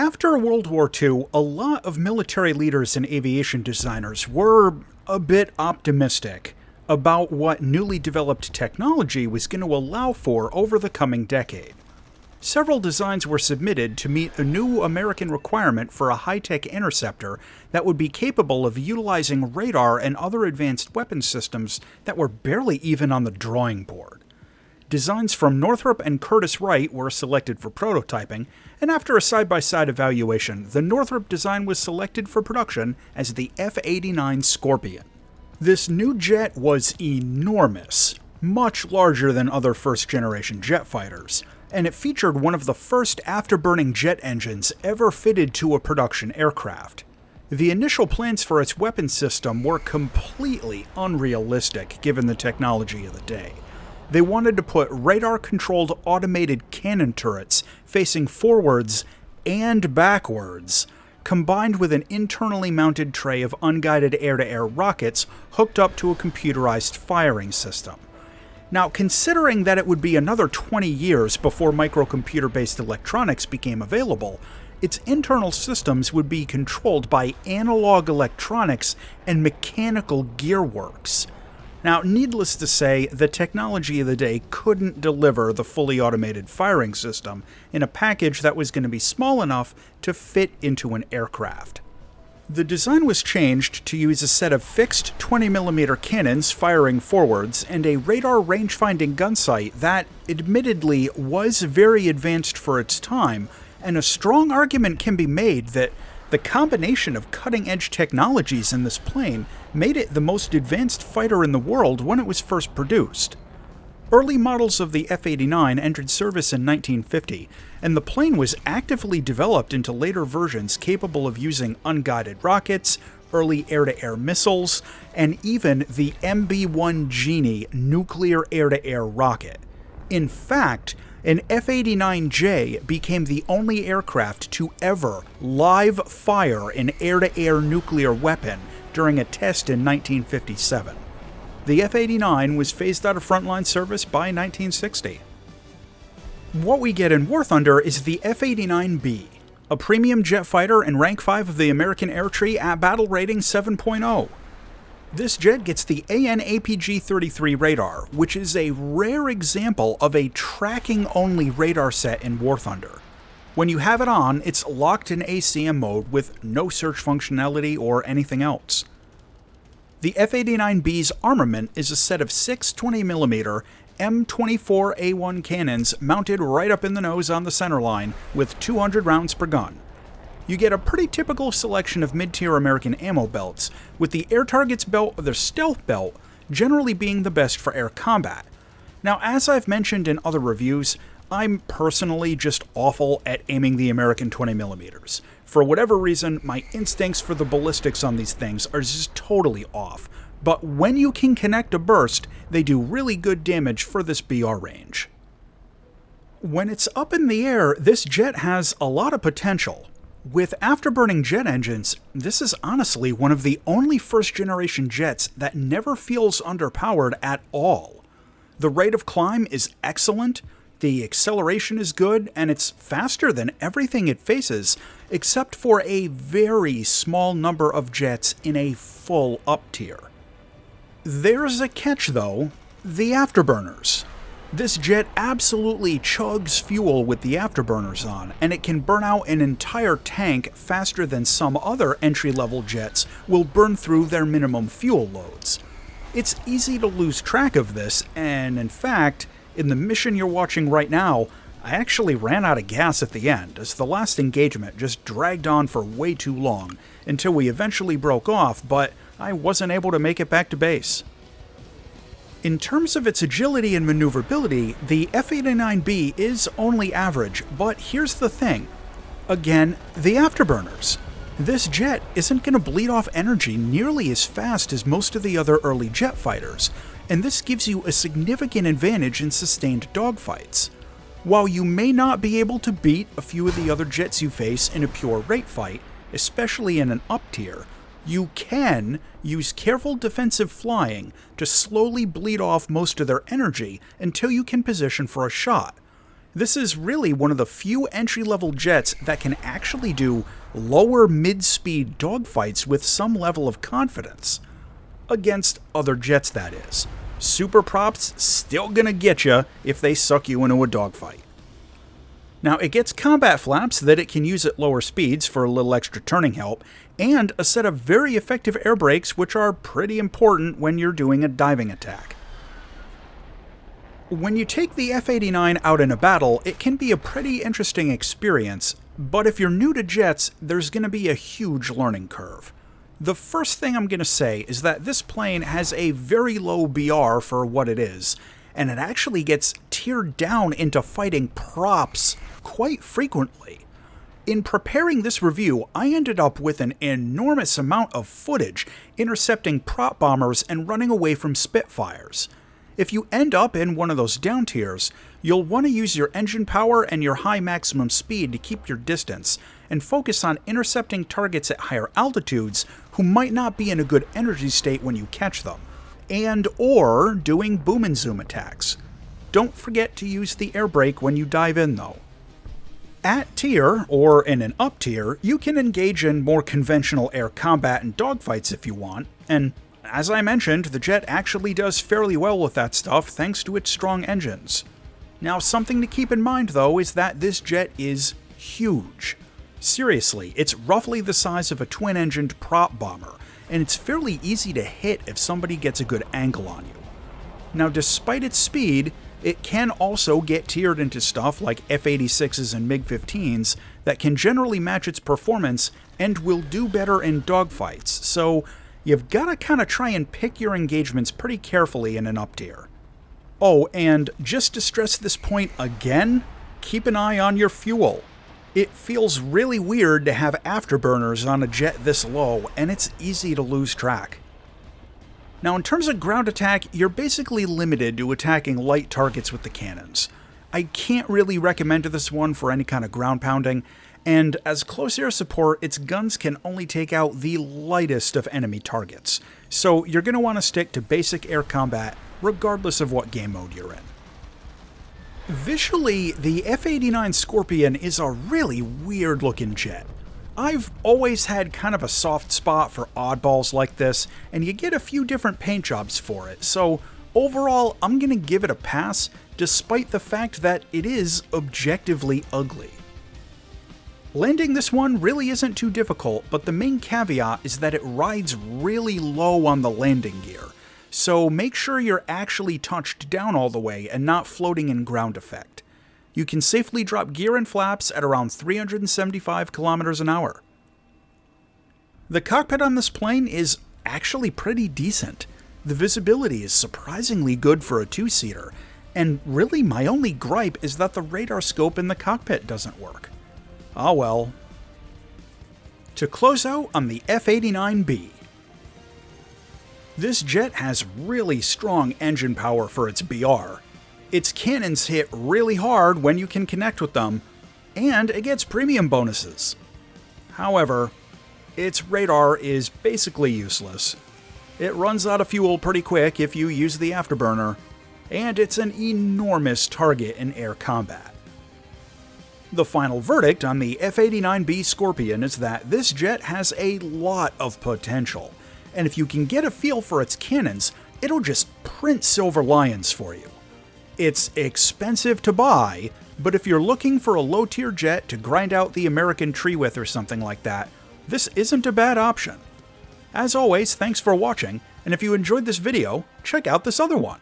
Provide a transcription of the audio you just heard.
After World War II, a lot of military leaders and aviation designers were a bit optimistic about what newly developed technology was going to allow for over the coming decade. Several designs were submitted to meet a new American requirement for a high-tech interceptor that would be capable of utilizing radar and other advanced weapon systems that were barely even on the drawing board. Designs from Northrop and Curtiss-Wright were selected for prototyping, and after a side-by-side evaluation, the Northrop design was selected for production as the F-89 Scorpion. This new jet was enormous, much larger than other first-generation jet fighters, and it featured one of the first afterburning jet engines ever fitted to a production aircraft. The initial plans for its weapon system were completely unrealistic given the technology of the day. They wanted to put radar-controlled automated cannon turrets facing forwards and backwards, combined with an internally mounted tray of unguided air-to-air rockets hooked up to a computerized firing system. Now, considering that it would be another 20 years before microcomputer-based electronics became available, its internal systems would be controlled by analog electronics and mechanical gearworks. Now, needless to say, the technology of the day couldn't deliver the fully automated firing system in a package that was going to be small enough to fit into an aircraft. The design was changed to use a set of fixed 20mm cannons firing forwards and a radar range-finding gun sight that, admittedly, was very advanced for its time, and a strong argument can be made that the combination of cutting-edge technologies in this plane made it the most advanced fighter in the world when it was first produced. Early models of the F-89 entered service in 1950, and the plane was actively developed into later versions capable of using unguided rockets, early air-to-air missiles, and even the MB-1 Genie nuclear air-to-air rocket. In fact, an F-89J became the only aircraft to ever live fire an air-to-air nuclear weapon during a test in 1957. The F-89 was phased out of frontline service by 1960. What we get in War Thunder is the F-89B, a premium jet fighter and rank 5 of the American Air Tree at battle rating 7.0. This jet gets the AN/APG-33 radar, which is a rare example of a tracking-only radar set in War Thunder. When you have it on, it's locked in ACM mode with no search functionality or anything else. The F-89B's armament is a set of 6 20mm M24A1 cannons mounted right up in the nose on the center line with 200 rounds per gun. You get a pretty typical selection of mid-tier American ammo belts, with the Air Targets belt or the Stealth belt generally being the best for air combat. Now, as I've mentioned in other reviews, I'm personally just awful at aiming the American 20mm. For whatever reason, my instincts for the ballistics on these things are just totally off, but when you can connect a burst, they do really good damage for this BR range. When it's up in the air, this jet has a lot of potential. With afterburning jet engines, this is honestly one of the only first-generation jets that never feels underpowered at all. The rate of climb is excellent, the acceleration is good, and it's faster than everything it faces, except for a very small number of jets in a full up tier. There's a catch though, the afterburners. This jet absolutely chugs fuel with the afterburners on, and it can burn out an entire tank faster than some other entry-level jets will burn through their minimum fuel loads. It's easy to lose track of this, and in fact, in the mission you're watching right now, I actually ran out of gas at the end, as the last engagement just dragged on for way too long, until we eventually broke off, but I wasn't able to make it back to base. In terms of its agility and maneuverability, the F-89B is only average, but here's the thing. Again, the afterburners. This jet isn't going to bleed off energy nearly as fast as most of the other early jet fighters, and this gives you a significant advantage in sustained dogfights. While you may not be able to beat a few of the other jets you face in a pure rate fight, especially in an up tier, you can use careful defensive flying to slowly bleed off most of their energy until you can position for a shot. This is really one of the few entry-level jets that can actually do lower mid-speed dogfights with some level of confidence. Against other jets, that is. Super props still gonna get you if they suck you into a dogfight. Now, it gets combat flaps that it can use at lower speeds for a little extra turning help, and a set of very effective air brakes which are pretty important when you're doing a diving attack. When you take the F-89 out in a battle, it can be a pretty interesting experience, but if you're new to jets, there's going to be a huge learning curve. The first thing I'm going to say is that this plane has a very low BR for what it is, and it actually gets tiered down into fighting props quite frequently. In preparing this review, I ended up with an enormous amount of footage intercepting prop bombers and running away from Spitfires. If you end up in one of those down tiers, you'll want to use your engine power and your high maximum speed to keep your distance, and focus on intercepting targets at higher altitudes who might not be in a good energy state when you catch them, and or doing boom and zoom attacks. Don't forget to use the air brake when you dive in though. At tier, or in an up tier, you can engage in more conventional air combat and dogfights if you want, and as I mentioned, the jet actually does fairly well with that stuff thanks to its strong engines. Now, something to keep in mind though is that this jet is huge. Seriously, it's roughly the size of a twin-engined prop bomber, and it's fairly easy to hit if somebody gets a good angle on you. Now, despite its speed, it can also get tiered into stuff like F-86s and MiG-15s that can generally match its performance and will do better in dogfights, so you've got to kind of try and pick your engagements pretty carefully in an up tier. Oh, and just to stress this point again, keep an eye on your fuel. It feels really weird to have afterburners on a jet this low, and it's easy to lose track. Now, in terms of ground attack, you're basically limited to attacking light targets with the cannons. I can't really recommend this one for any kind of ground pounding, and as close air support, its guns can only take out the lightest of enemy targets, so you're going to want to stick to basic air combat regardless of what game mode you're in. Visually, the F-89 Scorpion is a really weird looking jet. I've always had kind of a soft spot for oddballs like this, and you get a few different paint jobs for it, so overall I'm going to give it a pass despite the fact that it is objectively ugly. Landing this one really isn't too difficult, but the main caveat is that it rides really low on the landing gear, so make sure you're actually touched down all the way and not floating in ground effect. You can safely drop gear and flaps at around 375 kilometers an hour. The cockpit on this plane is actually pretty decent. The visibility is surprisingly good for a two-seater, and really my only gripe is that the radar scope in the cockpit doesn't work. Ah well. To close out on the F-89B. This jet has really strong engine power for its BR. Its cannons hit really hard when you can connect with them, and it gets premium bonuses. However, its radar is basically useless. It runs out of fuel pretty quick if you use the afterburner, and it's an enormous target in air combat. The final verdict on the F-89B Scorpion is that this jet has a lot of potential, and if you can get a feel for its cannons, it'll just print silver lions for you. It's expensive to buy, but if you're looking for a low-tier jet to grind out the American tree with or something like that, this isn't a bad option. As always, thanks for watching, and if you enjoyed this video, check out this other one.